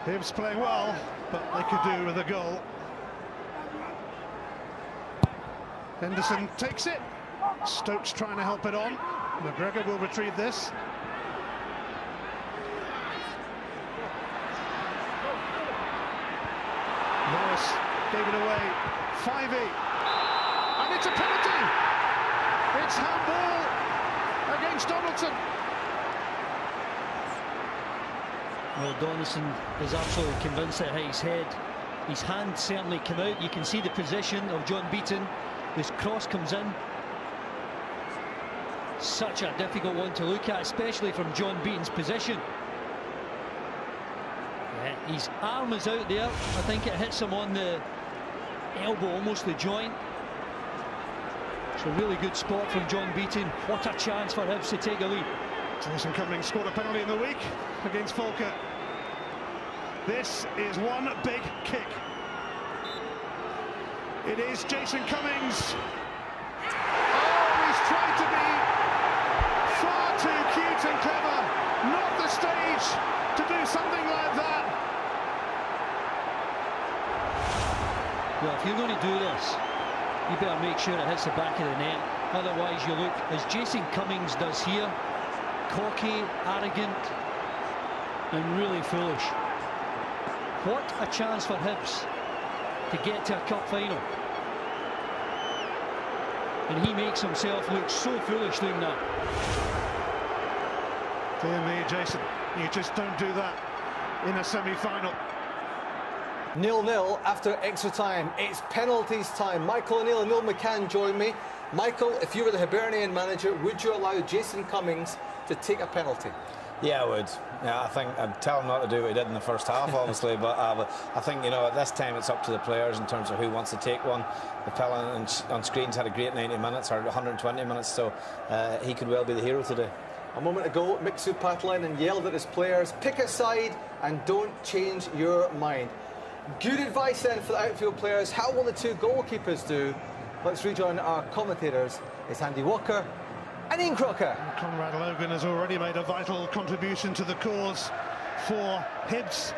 Hibs playing well, but they could do with a goal. Henderson takes it. Stokes trying to help it on. McGregor will retrieve this. Morris gave it away. 5-8. And it's a penalty. It's handball against Donaldson. Well, Donaldson is absolutely convinced that his hand certainly came out. You can see the position of John Beaton. This cross comes in. Such a difficult one to look at, especially from John Beaton's position. Yeah, his arm is out there. I think it hits him on the elbow, almost the joint. It's a really good spot from John Beaton. What a chance for Hibs to take a lead. Jason Cummings scored a penalty in the week against Falkirk. This is one big kick. It is Jason Cummings. Oh, he's tried to be far too cute and clever. Not the stage to do something like that. Well, if you're going to do this, you better make sure it hits the back of the net. Otherwise, you look, as Jason Cummings does here, cocky, arrogant, and really foolish. What a chance for Hibs to get to a cup final. And he makes himself look so foolish doing that. Dear me, Jason, you just don't do that in a semi-final. 0-0 after extra time. It's penalties time. Michael O'Neill and Neil McCann join me. Michael, if you were the Hibernian manager, would you allow Jason Cummings to take a penalty? Yeah, I would. Yeah, I think I'd tell him not to do what he did in the first half, obviously, but I think, you know, at this time it's up to the players in terms of who wants to take one. The fella on screens had a great 90 minutes or 120 minutes, so he could well be the hero today. A moment ago, Mixu Patlainen yelled at his players, pick a side and don't change your mind. Good advice then for the outfield players. How will the two goalkeepers do? Let's rejoin our commentators. It's Andy Walker and Ian Crocker. Conrad Logan has already made a vital contribution to the cause for Hibs,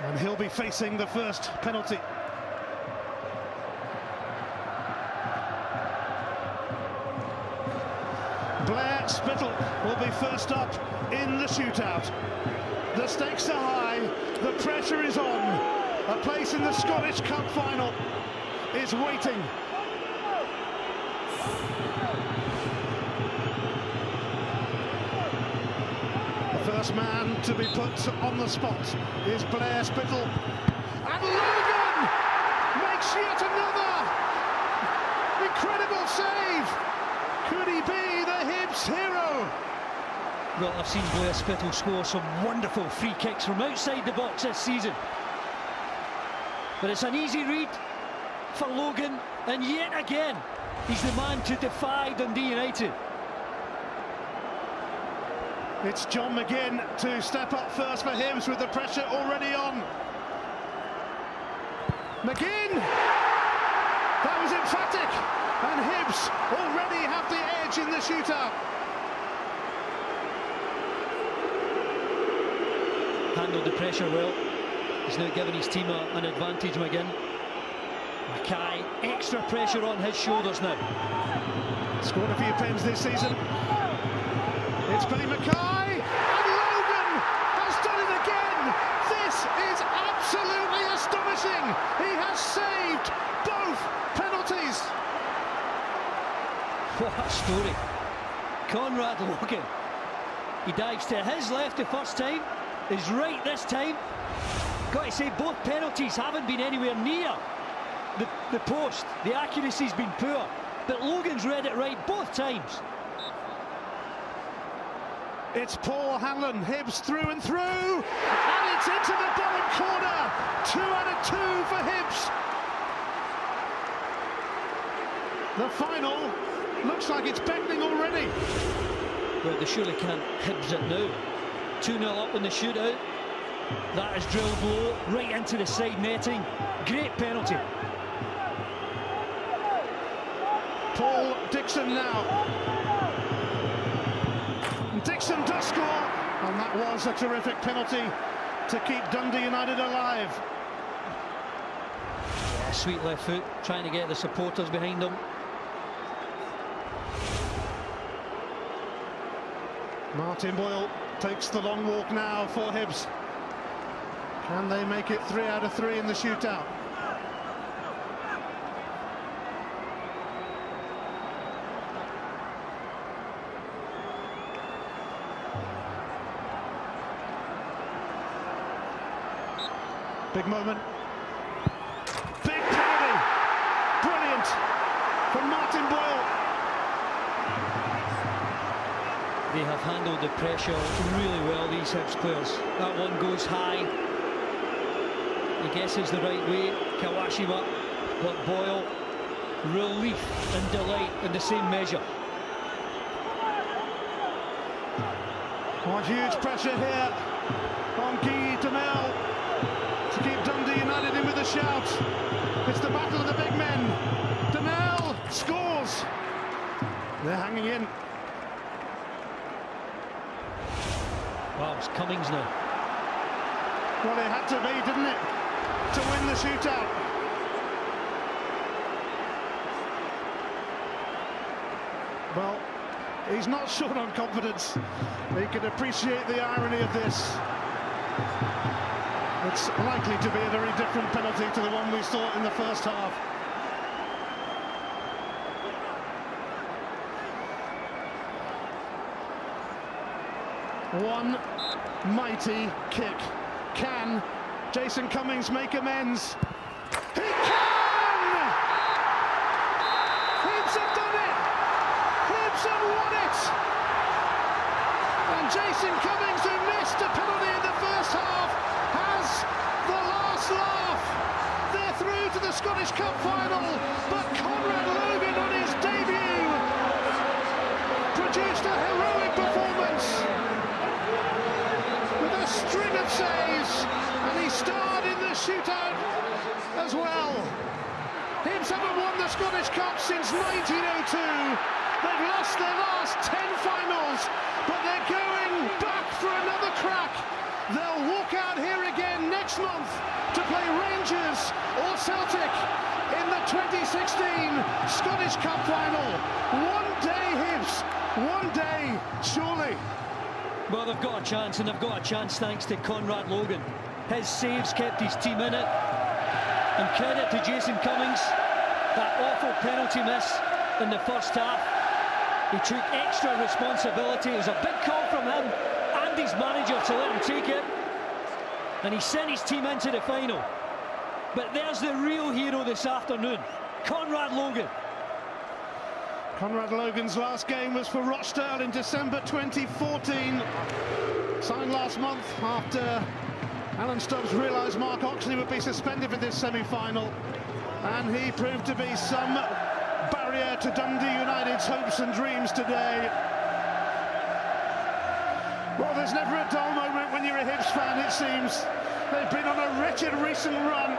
and he'll be facing the first penalty. Blair Spittle will be first up in the shootout. The stakes are high, the pressure is on. A place in the Scottish Cup final is waiting. The first man to be put on the spot is Blair Spittle. And Logan makes yet another incredible save. Could he be the Hibs hero? Well, I've seen Blair Spittle score some wonderful free kicks from outside the box this season. But it's an easy read for Logan, and yet again, he's the man to defy Dundee United. It's John McGinn to step up first for Hibs with the pressure already on. McGinn! That was emphatic, and Hibs already have the edge in the shootout. Handled the pressure well. He's now given his team an advantage, McGinn. Mackay, extra pressure on his shoulders now. Scored a few pens this season. It's Billy Mackay, and Logan has done it again. This is absolutely astonishing. He has saved both penalties. What a story. Conrad Logan. He dives to his left the first time, is right this time. Got to say, both penalties haven't been anywhere near the post. The accuracy's been poor, but Logan's read it right both times. It's Paul Hanlon, Hibs through and through, and it's into the bottom corner. 2 out of 2 for Hibs. The final looks like it's beckoning already. Well, they surely can't Hibs it now. 2-0 up in the shootout. That is drilled low, right into the side netting. Great penalty. Paul Dixon now. Dixon does score, and that was a terrific penalty to keep Dundee United alive. Yeah, sweet left foot, trying to get the supporters behind him. Martin Boyle takes the long walk now for Hibs. Can they make it 3 out of 3 in the shootout? Big moment. Big penalty. Brilliant from Martin Boyle. They have handled the pressure really well, these Hibs players. That one goes high. He guesses the right way, Kawashima, but Boyle, relief and delight in the same measure. What huge pressure here on Guy Demel to keep Dundee United in with a shout. It's the battle of the big men. Demel scores. They're hanging in. Wow, it's Cummings now. Well, it had to be, didn't it, to win the shootout. Well, he's not short on confidence. He can appreciate the irony of this. It's likely to be a very different penalty to the one we saw in the first half. One mighty kick. Can Jason Cummings make amends? He can! Hibs have done it! Hibs have won it! And Jason Cummings, who missed a penalty in the first half, has the last laugh. They're through to the Scottish Cup final, but Conrad Logan on his debut produced a heroic performance with a string of saves, and he starred in the shootout as well. Hibs haven't won the Scottish Cup since 1902. They've lost their last 10 finals, but they're going back for another crack. They'll walk out here again next month to play Rangers or Celtic in the 2016 Scottish Cup final. One day, Hibs, one day, surely. Well, they've got a chance, and they've got a chance thanks to Conrad Logan. His saves kept his team in it. And credit to Jason Cummings, that awful penalty miss in the first half. He took extra responsibility. It was a big call from him and his manager to let him take it. And he sent his team into the final. But there's the real hero this afternoon, Conrad Logan. Conrad Logan's last game was for Rochdale in December 2014. Signed last month after Allan Stubbs realised Mark Oxley would be suspended for this semi-final. And he proved to be some barrier to Dundee United's hopes and dreams today. Well, there's never a dull moment when you're a Hibs fan, it seems. They've been on a wretched recent run.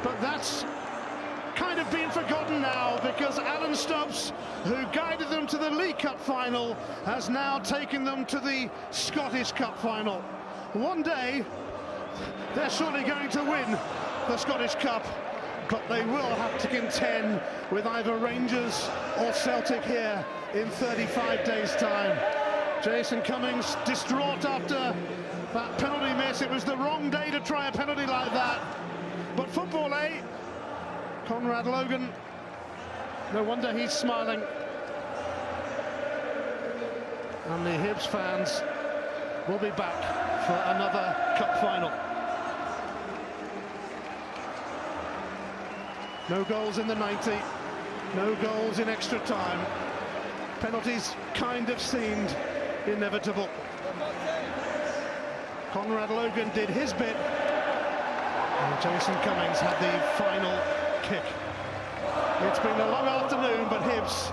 But that's kind of been forgotten now, because Allan Stubbs, who guided them to the League Cup final, has now taken them to the Scottish Cup final. One day, they're surely going to win the Scottish Cup, but they will have to contend with either Rangers or Celtic here in 35 days' time. Jason Cummings distraught after that penalty miss. It was the wrong day to try a penalty like that. But football, eh? Conrad Logan, no wonder he's smiling. And the Hibs fans will be back for another cup final. No goals in the 90, no goals in extra time. Penalties kind of seemed inevitable. Conrad Logan did his bit, and Jason Cummings had the final kick. It's been a long afternoon, but Hibs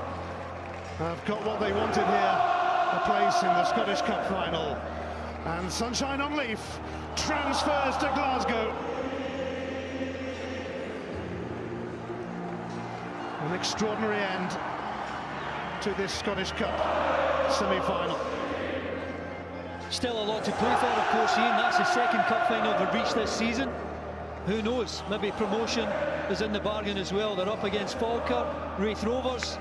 have got what they wanted here, a place in the Scottish Cup final. And Sunshine on Leaf transfers to Glasgow. An extraordinary end to this Scottish Cup semi-final. Still a lot to play for, of course, Ian. That's the the second cup final they've reached this season. Who knows, maybe promotion is in the bargain as well. They're up against Falkirk, Wraith Rovers.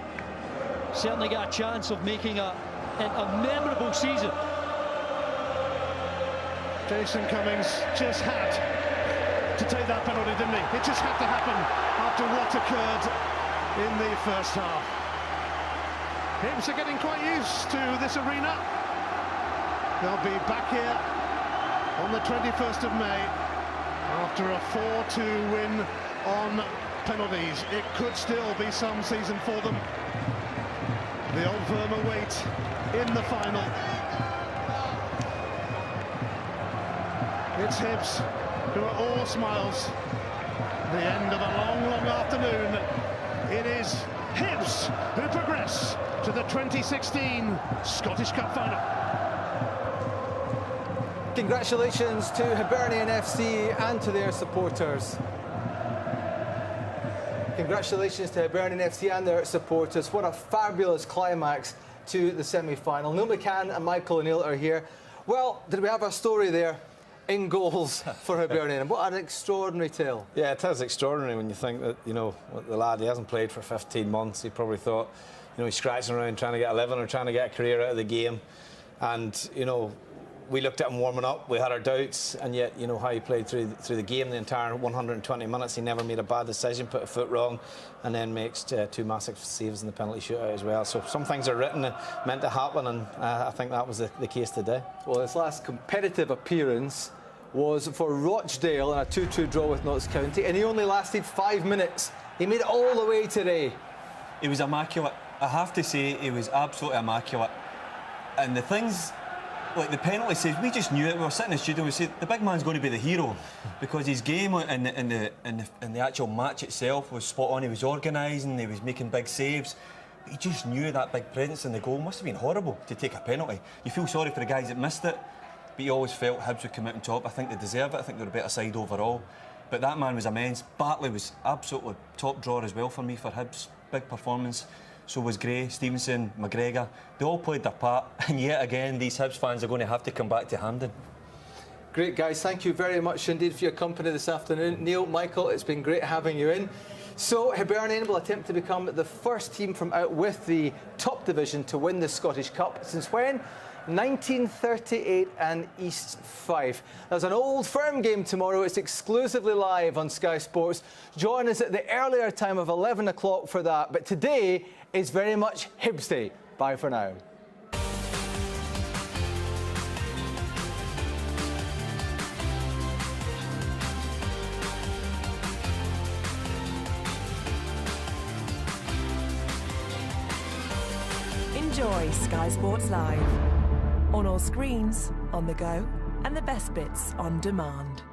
Certainly got a chance of making a memorable season. Jason Cummings just had to take that penalty, didn't he? It just had to happen after what occurred in the first half. Hibs are getting quite used to this arena. They'll be back here on the 21st of May after a 4-2 win on penalties. It could still be some season for them. The old firm await in the final. It's Hibs who are all smiles. The end of a long, long afternoon. It is Hibs who progress to the 2016 Scottish Cup final. Congratulations to Hibernian FC and to their supporters. Congratulations to Hibernian FC and their supporters. What a fabulous climax to the semi-final. Neil McCann and Michael O'Neill are here. Well, did we have a story there? In goals for Hibernian. What an extraordinary tale. Yeah, it is extraordinary when you think that, you know, the lad, he hasn't played for 15 months. He probably thought, you know, he's scratching around trying to get a living or trying to get a career out of the game. And, you know, we looked at him warming up, we had our doubts, and yet, you know, how he played through the game, the entire 120 minutes, he never made a bad decision, put a foot wrong, and then makes two massive saves in the penalty shootout as well. So some things are written and meant to happen, and I think that was the case today. Well, his last competitive appearance was for Rochdale in a 2-2 draw with Notts County, and he only lasted 5 minutes. He made it all the way today. He was immaculate. I have to say, he was absolutely immaculate. And the things, like the penalty saves, we just knew it. We were sitting in the studio and we said, the big man's going to be the hero, because his game in the actual match itself was spot on. He was organising, he was making big saves. But he just knew that big presence in the goal. Must have been horrible to take a penalty. You feel sorry for the guys that missed it, but you always felt Hibs would come out on top. I think they deserve it. I think they're a better side overall. But that man was immense. Bartley was absolutely top drawer as well for me for Hibs. Big performance. So was Gray, Stevenson, McGregor. They all played their part. And yet again, these Hibs fans are going to have to come back to Hampden. Great, guys. Thank you very much indeed for your company this afternoon. Neil, Michael, it's been great having you in. So Hibernian will attempt to become the first team from out with the top division to win the Scottish Cup. Since when? 1938 and East Fife. There's an Old Firm game tomorrow. It's exclusively live on Sky Sports. Join us at the earlier time of 11 o'clock for that. But today is very much Hibs Day. Bye for now. Enjoy Sky Sports Live. On all screens, on the go, and the best bits on demand.